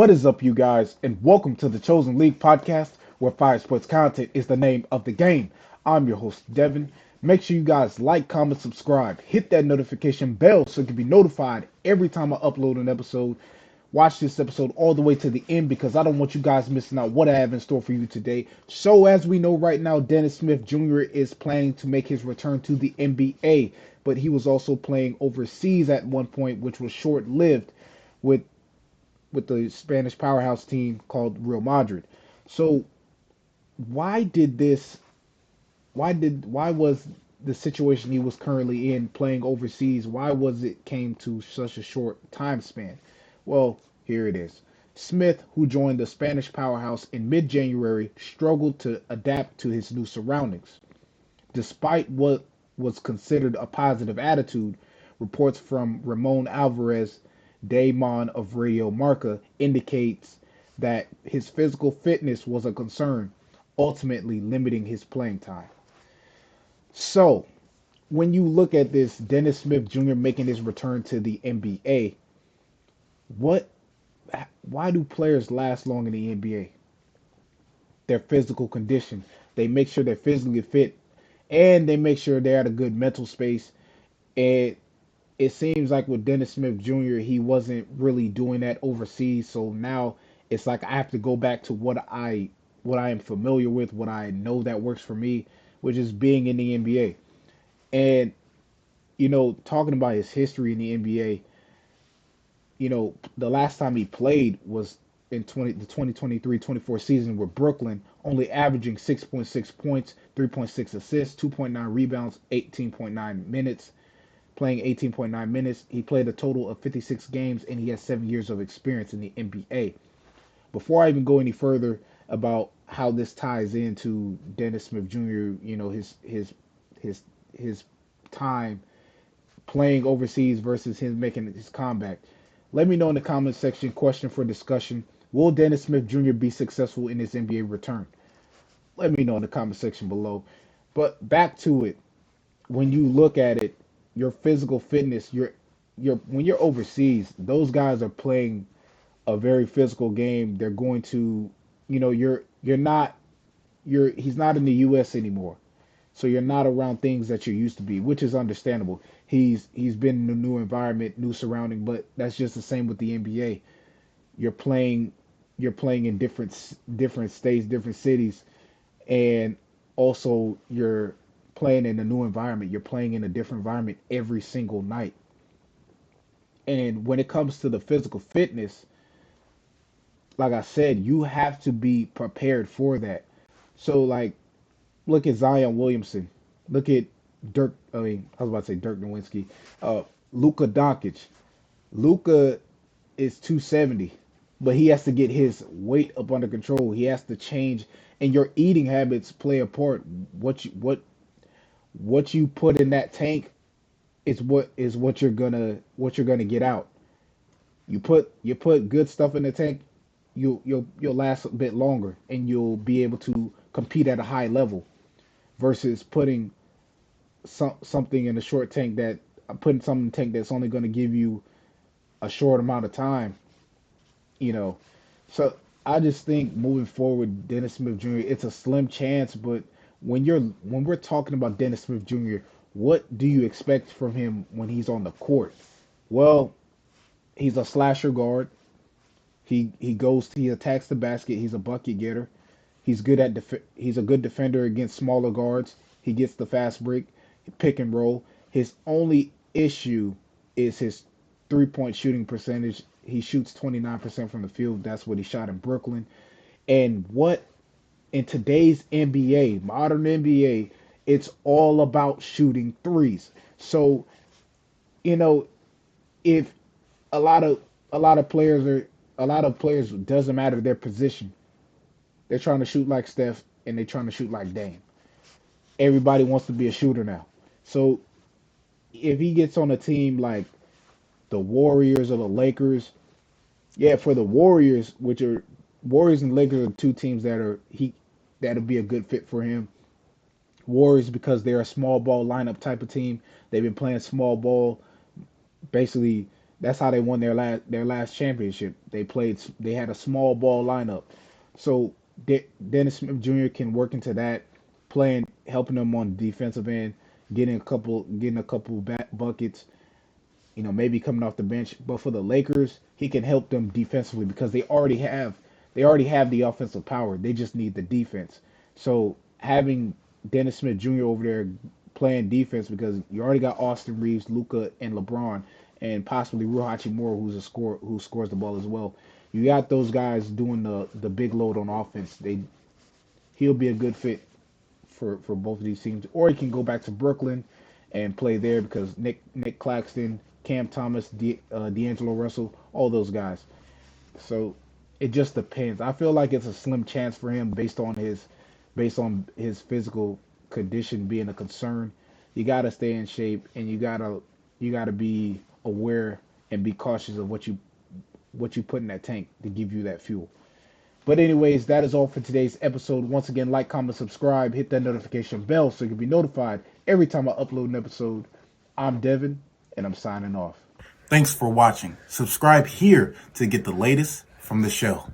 What is up, you guys, and welcome to the Chosen League podcast, where fire sports content is the name of the game. I'm your host, Devin. Make sure you guys like, comment, subscribe, hit that notification bell so you can be notified every time I upload an episode. Watch this episode all the way to the end because I don't want you guys missing out what I have in store for you today. So, as we know right now, Dennis Smith Jr. is planning to make his return to the NBA, but he was also playing overseas at one point, which was short lived with the Spanish powerhouse team called Real Madrid. So why did this why was the situation he was currently in playing overseas, why was it came to such a short time span? Well, here it is. Smith, who joined the Spanish powerhouse in mid-January, struggled to adapt to his new surroundings. Despite what was considered a positive attitude, reports from Ramon Alvarez Daymon of Radio Marca indicates that his physical fitness was a concern, ultimately limiting his playing time. So, when you look at this, Dennis Smith Jr. making his return to the NBA, what why do players last long in the NBA? Their physical condition. They make sure they're physically fit and they make sure they're at a good mental space. And it seems like with Dennis Smith Jr., he wasn't really doing that overseas. So now it's like I have to go back to what I am familiar with, what I know that works for me, which is being in the NBA. And talking about his history in the NBA, the last time he played was in 2023-24 season with Brooklyn, only averaging 6.6 points, 3.6 assists, 2.9 rebounds, 18.9 minutes playing 18.9 minutes. He played a total of 56 games and he has 7 years of experience in the NBA. Before I even go any further about how this ties into Dennis Smith Jr., his his time playing overseas versus him making his comeback. Let me know in the comment section. Question for discussion: will Dennis Smith Jr. be successful in his NBA return? Let me know in the comment section below. But back to it. When you look at it, your physical fitness, your when you're overseas, those guys are playing a very physical game. They're going to, you're not you're he's not in the US anymore. So you're not around things that you're used to be, which is understandable. He's been in a new environment, new surrounding, but that's just the same with the NBA. You're playing you're playing in different states, different cities, and also you're playing in a new environment. You're playing in a different environment every single night. And when it comes to the physical fitness, like I said, you have to be prepared for that. So, like, look at Zion Williamson. Look at Dirk. I mean, I was about to say Dirk Nowitzki. Luka Doncic. Luka is 270, but he has to get his weight up under control. He has to change, and your eating habits play a part. What you put in that tank is what you're gonna get out. You put good stuff in the tank, you'll last a bit longer and you'll be able to compete at a high level versus something in a short tank that putting something in the tank that's only going to give you a short amount of time, you know. So I just think moving forward, Dennis Smith Jr. It's a slim chance, but when we're talking about Dennis Smith Jr., what do you expect from him when he's on the court? Well, he's a slasher guard. He attacks the basket. He's a bucket getter. He's a good defender against smaller guards. He gets the fast break, pick and roll. His only issue is his 3-point shooting percentage. He shoots 29% from the field. That's what he shot in Brooklyn. And what in today's NBA, modern NBA, it's all about shooting threes. So, you know, if a lot of a lot of players doesn't matter their position. They're trying to shoot like Steph and they're trying to shoot like Dame. Everybody wants to be a shooter now. So if he gets on a team like the Warriors or the Lakers, yeah, for the Warriors, which are Warriors and Lakers are two teams that'll be a good fit for him. Warriors because they're a small ball lineup type of team. They've been playing small ball basically That's how they won their last championship. They had a small ball lineup. So Dennis Smith Jr. can work into that, helping them on the defensive end, getting a couple buckets. Maybe coming off the bench. But for the Lakers, he can help them defensively because they already have the offensive power. They just need the defense. So having Dennis Smith Jr. over there playing defense, because you already got Austin Reeves, Luka, and LeBron, and possibly Rui Hachimura, who scores the ball as well. You got those guys doing the big load on offense. He'll be a good fit for both of these teams. Or he can go back to Brooklyn and play there because Nick Claxton, Cam Thomas, D'Angelo Russell, all those guys. So it just depends. I feel like it's a slim chance for him based on his physical condition being a concern. You gotta stay in shape, and you gotta be aware and be cautious of what you put in that tank to give you that fuel. But anyways, that is all for today's episode. Once again, like, comment, subscribe, hit that notification bell so you can be notified every time I upload an episode. I'm Devin, and I'm signing off. Thanks for watching. Subscribe here to get the latest from the show.